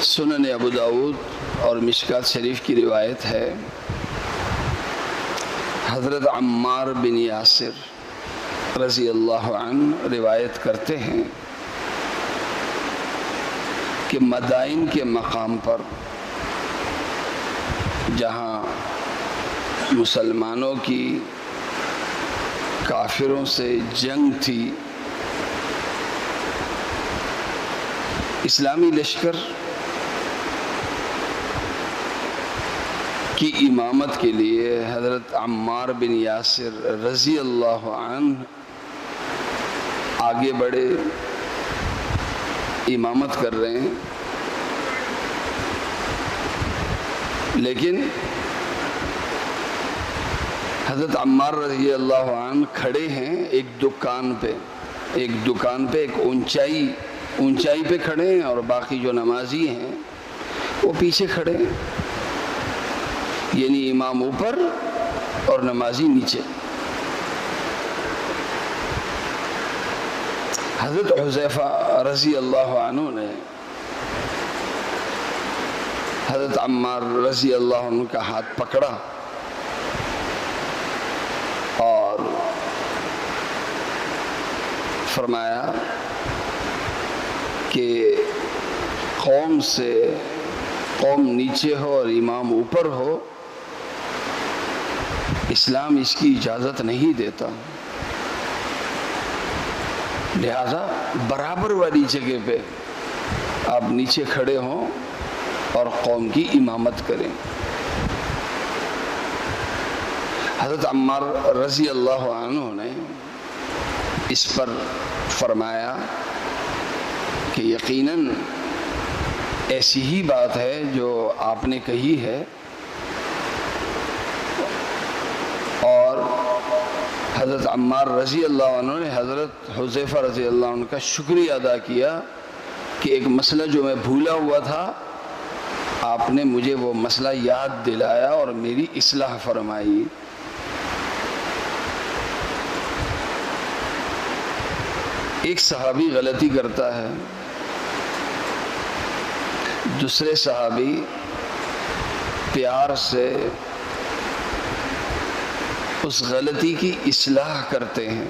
سنن ابو داؤد اور مشکات شریف کی روایت ہے، حضرت عمار بن یاسر رضی اللہ عنہ روایت کرتے ہیں کہ مدائن کے مقام پر جہاں مسلمانوں کی کافروں سے جنگ تھی، اسلامی لشکر کی امامت کے لیے حضرت عمار بن یاسر رضی اللہ عنہ آگے بڑھے، امامت کر رہے ہیں، لیکن حضرت عمار رضی اللہ عنہ کھڑے ہیں ایک دکان پہ ایک اونچائی پہ کھڑے ہیں، اور باقی جو نمازی ہیں وہ پیچھے کھڑے ہیں، یعنی امام اوپر اور نمازی نیچے۔ حضرت حذیفہ رضی اللہ عنہ نے حضرت عمار رضی اللہ عنہ کا ہاتھ پکڑا اور فرمایا کہ قوم نیچے ہو اور امام اوپر ہو، اسلام اس کی اجازت نہیں دیتا، لہذا برابر والی جگہ پہ آپ نیچے کھڑے ہوں اور قوم کی امامت کریں۔ حضرت عمار رضی اللہ عنہ نے اس پر فرمایا کہ یقیناً ایسی ہی بات ہے جو آپ نے کہی ہے، اور حضرت عمار رضی اللہ عنہ نے حضرت حذیفہ رضی اللہ عنہ کا شکریہ ادا کیا کہ ایک مسئلہ جو میں بھولا ہوا تھا، آپ نے مجھے وہ مسئلہ یاد دلایا اور میری اصلاح فرمائی۔ ایک صحابی غلطی کرتا ہے، دوسرے صحابی پیار سے اس غلطی کی اصلاح کرتے ہیں۔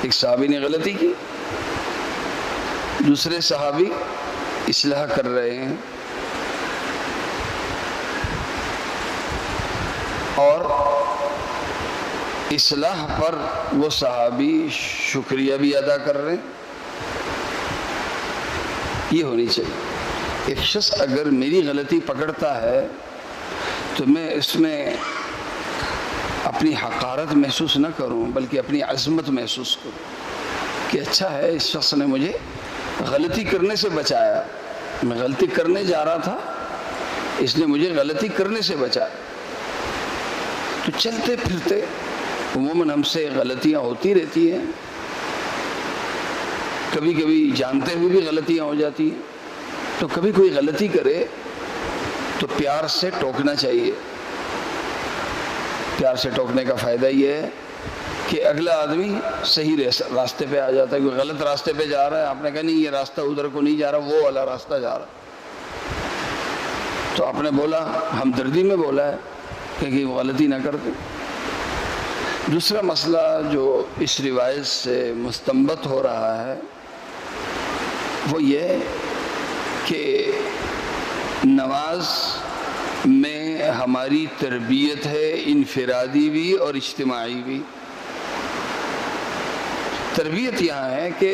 ایک صحابی نے غلطی کی، دوسرے صحابی اصلاح کر رہے ہیں، اور اصلاح پر وہ صحابی شکریہ بھی ادا کر رہے ہیں۔ یہ ہونی چاہیے۔ ایک شخص اگر میری غلطی پکڑتا ہے تو میں اس میں اپنی حقارت محسوس نہ کروں، بلکہ اپنی عظمت محسوس کروں کہ اچھا ہے اس شخص نے مجھے غلطی کرنے سے بچایا، میں غلطی کرنے جا رہا تھا، اس نے مجھے غلطی کرنے سے بچایا۔ تو چلتے پھرتے عموماً ہم سے غلطیاں ہوتی رہتی ہیں، کبھی کبھی جانتے ہوئے بھی غلطیاں ہو جاتی ہیں، تو کبھی کوئی غلطی کرے تو پیار سے ٹوکنا چاہیے۔ پیار سے ٹوکنے کا فائدہ یہ ہے کہ اگلا آدمی صحیح راستے پہ آ جاتا ہے۔ کوئی غلط راستے پہ جا رہا ہے، آپ نے کہا نہیں یہ راستہ ادھر کو نہیں جا رہا، وہ والا راستہ جا رہا، تو آپ نے بولا، ہمدردی میں بولا ہے کہ وہ غلطی نہ کرتے۔ دوسرا مسئلہ جو اس روایت سے مستنبط ہو رہا ہے وہ یہ کہ نماز میں ہماری تربیت ہے، انفرادی بھی اور اجتماعی بھی۔ تربیت یہاں ہے کہ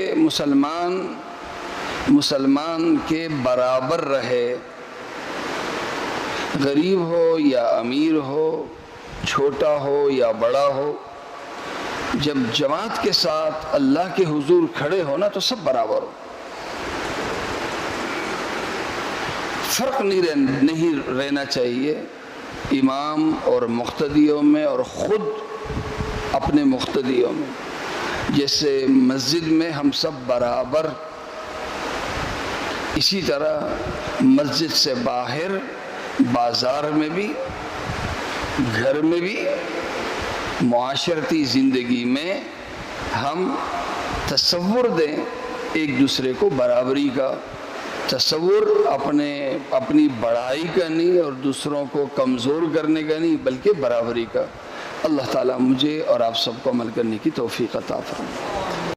مسلمان کے برابر رہے، غریب ہو یا امیر ہو، چھوٹا ہو یا بڑا ہو، جب جماعت کے ساتھ اللہ کے حضور کھڑے ہو نا تو سب برابر ہو، فرق نہیں رہنا چاہیے امام اور مقتدیوں میں اور خود اپنے مقتدیوں میں۔ جیسے مسجد میں ہم سب برابر، اسی طرح مسجد سے باہر بازار میں بھی، گھر میں بھی، معاشرتی زندگی میں ہم تصور دیں ایک دوسرے کو برابری کا، تصور اپنی بڑائی کا نہیں اور دوسروں کو کمزور کرنے کا نہیں بلکہ برابری کا۔ اللہ تعالیٰ مجھے اور آپ سب کو عمل کرنے کی توفیق عطا فرمائے۔